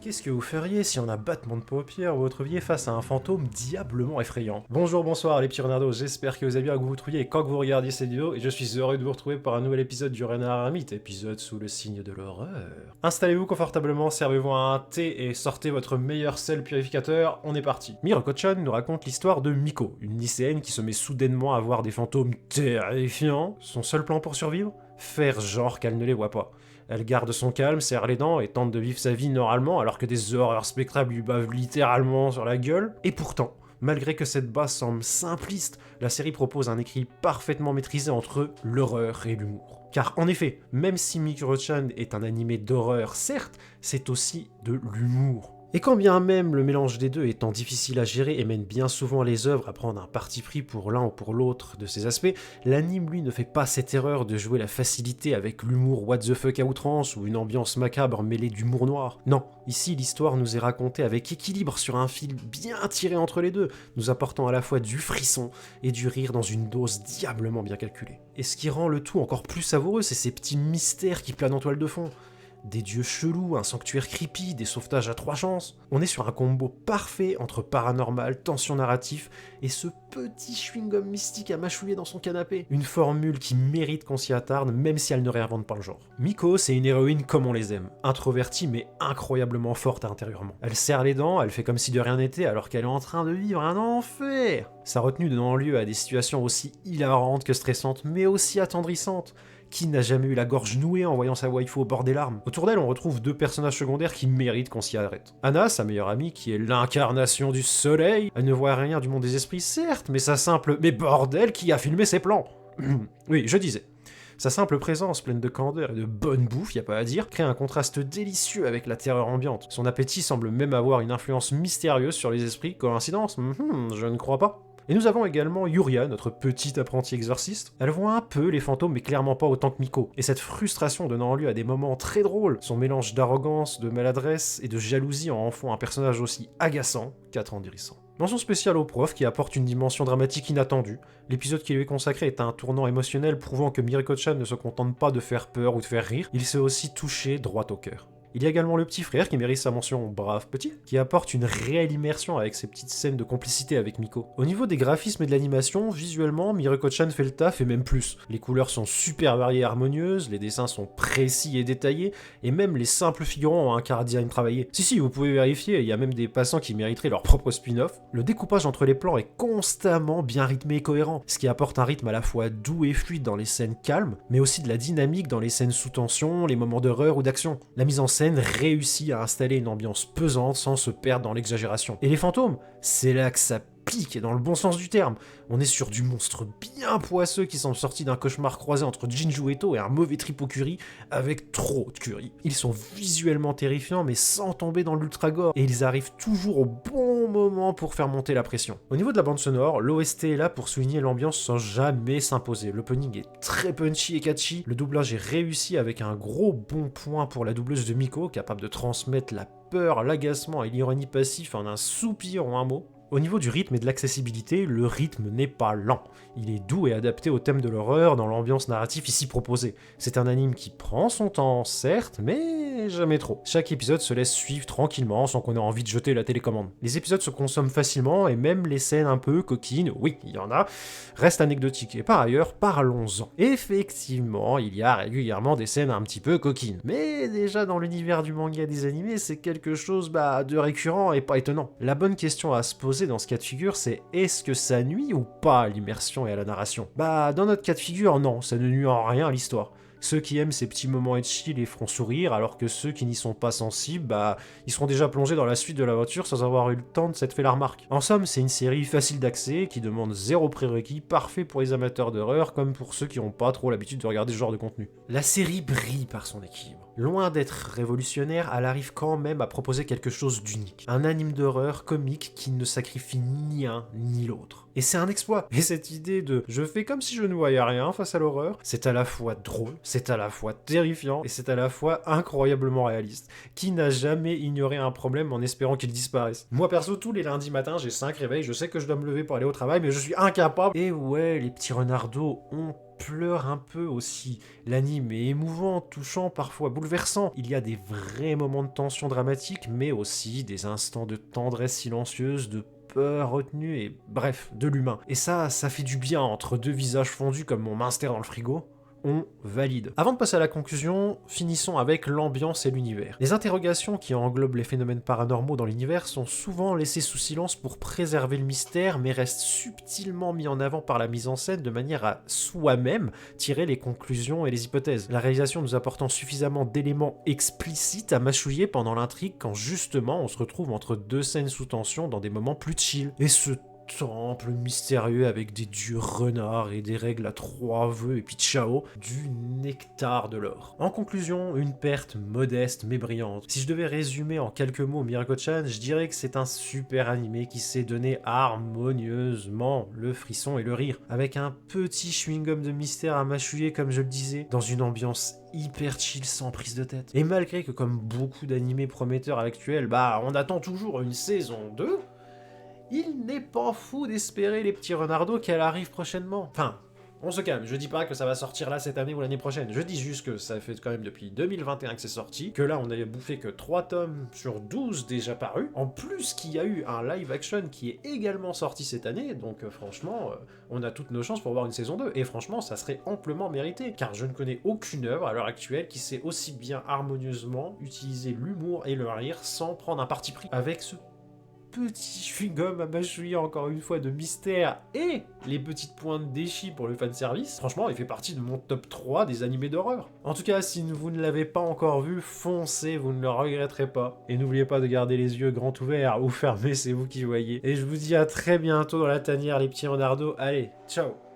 Qu'est-ce que vous feriez si en un battement de paupières vous vous retrouviez face à un fantôme diablement effrayant? Bonjour, bonsoir les petits renardos, j'espère que vous allez bien, que vous vous trouviez quand que vous regardiez cette vidéo, et je suis heureux de vous retrouver pour un nouvel épisode du Renard Ermite, épisode sous le signe de l'horreur. Installez-vous confortablement, servez-vous un thé et sortez votre meilleur sel purificateur, on est parti. Miro-chan nous raconte l'histoire de Miko, une lycéenne qui se met soudainement à voir des fantômes terrifiants. Son seul plan pour survivre? Faire genre qu'elle ne les voit pas. Elle garde son calme, serre les dents et tente de vivre sa vie normalement alors que des horreurs spectrales lui bavent littéralement sur la gueule. Et pourtant, malgré que cette base semble simpliste, la série propose un écrit parfaitement maîtrisé entre l'horreur et l'humour. Car en effet, même si Miro-chan est un animé d'horreur, certes, c'est aussi de l'humour. Et quand bien même le mélange des deux étant difficile à gérer et mène bien souvent les œuvres à prendre un parti pris pour l'un ou pour l'autre de ces aspects, l'anime lui ne fait pas cette erreur de jouer la facilité avec l'humour what the fuck à outrance ou une ambiance macabre mêlée d'humour noir. Non, ici l'histoire nous est racontée avec équilibre sur un fil bien tiré entre les deux, nous apportant à la fois du frisson et du rire dans une dose diablement bien calculée. Et ce qui rend le tout encore plus savoureux, c'est ces petits mystères qui planent en toile de fond. Des dieux chelous, un sanctuaire creepy, des sauvetages à 3 chances. On est sur un combo parfait entre paranormal, tension narratif et ce petit chewing-gum mystique à mâchouiller dans son canapé. Une formule qui mérite qu'on s'y attarde même si elle ne réinvente pas le genre. Miko, c'est une héroïne comme on les aime, introvertie mais incroyablement forte intérieurement. Elle serre les dents, elle fait comme si de rien n'était alors qu'elle est en train de vivre un enfer. Sa retenue donne lieu à des situations aussi hilarantes que stressantes mais aussi attendrissantes. Qui n'a jamais eu la gorge nouée en voyant sa waifu au bord des larmes? Autour d'elle, on retrouve deux personnages secondaires qui méritent qu'on s'y arrête. Anna, sa meilleure amie, qui est l'incarnation du soleil. Elle ne voit rien du monde des esprits, certes, mais sa simple... Mais bordel, qui a filmé ses plans? Oui, je disais. Sa simple présence, pleine de candeur et de bonne bouffe, y a pas à dire, crée un contraste délicieux avec la terreur ambiante. Son appétit semble même avoir une influence mystérieuse sur les esprits. Coïncidence? Je ne crois pas. Et nous avons également Yuria, notre petite apprentie exorciste. Elle voit un peu les fantômes, mais clairement pas autant que Miko. Et cette frustration donnant lieu à des moments très drôles. Son mélange d'arrogance, de maladresse et de jalousie en font un personnage aussi agaçant qu'attendrissant. Mention spéciale au prof qui apporte une dimension dramatique inattendue. L'épisode qui lui est consacré est un tournant émotionnel prouvant que Miro-chan ne se contente pas de faire peur ou de faire rire, il sait aussi toucher droit au cœur. Il y a également le petit frère qui mérite sa mention brave petit, qui apporte une réelle immersion avec ses petites scènes de complicité avec Miko. Au niveau des graphismes et de l'animation, visuellement, Miro-chan fait le taf et même plus. Les couleurs sont super variées et harmonieuses, les dessins sont précis et détaillés, et même les simples figurants ont un chara design travaillé. Si, vous pouvez vérifier, il y a même des passants qui mériteraient leur propre spin-off. Le découpage entre les plans est constamment bien rythmé et cohérent, ce qui apporte un rythme à la fois doux et fluide dans les scènes calmes, mais aussi de la dynamique dans les scènes sous tension, les moments d'horreur ou d'action. La mise en scène réussit à installer une ambiance pesante sans se perdre dans l'exagération. Et les fantômes, c'est là que ça pique dans le bon sens du terme. On est sur du monstre bien poisseux qui semble sorti d'un cauchemar croisé entre Jinju Eto et un mauvais trip au curry avec trop de curry. Ils sont visuellement terrifiants mais sans tomber dans l'ultra gore et ils arrivent toujours au bon moment pour faire monter la pression. Au niveau de la bande sonore, l'OST est là pour souligner l'ambiance sans jamais s'imposer. L'opening est très punchy et catchy, le doublage est réussi avec un gros bon point pour la doubleuse de Miko, capable de transmettre la peur, l'agacement et l'ironie passive en un soupir ou un mot. Au niveau du rythme et de l'accessibilité, le rythme n'est pas lent. Il est doux et adapté au thème de l'horreur dans l'ambiance narrative ici proposée. C'est un anime qui prend son temps, certes, mais jamais trop. Chaque épisode se laisse suivre tranquillement sans qu'on ait envie de jeter la télécommande. Les épisodes se consomment facilement et même les scènes un peu coquines, oui, il y en a, restent anecdotiques. Et par ailleurs, parlons-en. Effectivement, il y a régulièrement des scènes un petit peu coquines. Mais déjà dans l'univers du manga et des animés, c'est quelque chose de récurrent et pas étonnant. La bonne question à se poser dans ce cas de figure, c'est est-ce que ça nuit ou pas à l'immersion et à la narration? Dans notre cas de figure, non, ça ne nuit en rien à l'histoire. Ceux qui aiment ces petits moments etchi les feront sourire, alors que ceux qui n'y sont pas sensibles, ils seront déjà plongés dans la suite de l'aventure sans avoir eu le temps de s'être fait la remarque. En somme, c'est une série facile d'accès, qui demande zéro prérequis, parfait pour les amateurs d'horreur, comme pour ceux qui n'ont pas trop l'habitude de regarder ce genre de contenu. La série brille par son équilibre. Loin d'être révolutionnaire, elle arrive quand même à proposer quelque chose d'unique. Un anime d'horreur comique qui ne sacrifie ni un ni l'autre. Et c'est un exploit. Et cette idée de je fais comme si je ne voyais rien face à l'horreur, c'est à la fois drôle, c'est à la fois terrifiant et c'est à la fois incroyablement réaliste. Qui n'a jamais ignoré un problème en espérant qu'il disparaisse? Moi perso, tous les lundis matins, j'ai 5 réveils, je sais que je dois me lever pour aller au travail, mais je suis incapable. Et ouais, les petits renardeaux ont pleure un peu aussi. L'anime est émouvant, touchant, parfois bouleversant. Il y a des vrais moments de tension dramatique, mais aussi des instants de tendresse silencieuse, de peur retenue et bref, de l'humain. Et ça fait du bien entre deux visages fondus comme mon minster dans le frigo. On valide. Avant de passer à la conclusion, finissons avec l'ambiance et l'univers. Les interrogations qui englobent les phénomènes paranormaux dans l'univers sont souvent laissées sous silence pour préserver le mystère, mais restent subtilement mis en avant par la mise en scène de manière à soi-même tirer les conclusions et les hypothèses. La réalisation nous apportant suffisamment d'éléments explicites à mâchouiller pendant l'intrigue quand justement on se retrouve entre deux scènes sous tension dans des moments plus chill. Et ce temple mystérieux avec des dieux renards et des règles à 3 vœux et puis ciao, du nectar de l'or. En conclusion, une perte modeste mais brillante. Si je devais résumer en quelques mots Miroco-chan, je dirais que c'est un super animé qui s'est donné harmonieusement le frisson et le rire, avec un petit chewing-gum de mystère à mâchouiller comme je le disais, dans une ambiance hyper chill sans prise de tête. Et malgré que comme beaucoup d'animés prometteurs à l'actuel, on attend toujours une saison 2, il n'est pas fou d'espérer les petits renardeaux qu'elle arrive prochainement. Enfin, on se calme, je dis pas que ça va sortir là cette année ou l'année prochaine, je dis juste que ça fait quand même depuis 2021 que c'est sorti, que là on a bouffé que 3 tomes sur 12 déjà parus, en plus qu'il y a eu un live action qui est également sorti cette année, donc franchement, on a toutes nos chances pour voir une saison 2, et franchement ça serait amplement mérité, car je ne connais aucune œuvre à l'heure actuelle qui sait aussi bien harmonieusement utiliser l'humour et le rire sans prendre un parti pris avec ce petit chewing-gum à mâchouiller encore une fois de mystère et les petites pointes d'échi pour le fanservice. Franchement, il fait partie de mon top 3 des animés d'horreur. En tout cas, si vous ne l'avez pas encore vu, foncez, vous ne le regretterez pas. Et n'oubliez pas de garder les yeux grands ouverts ou fermés, c'est vous qui voyez. Et je vous dis à très bientôt dans la tanière, les petits renardeaux. Allez, ciao!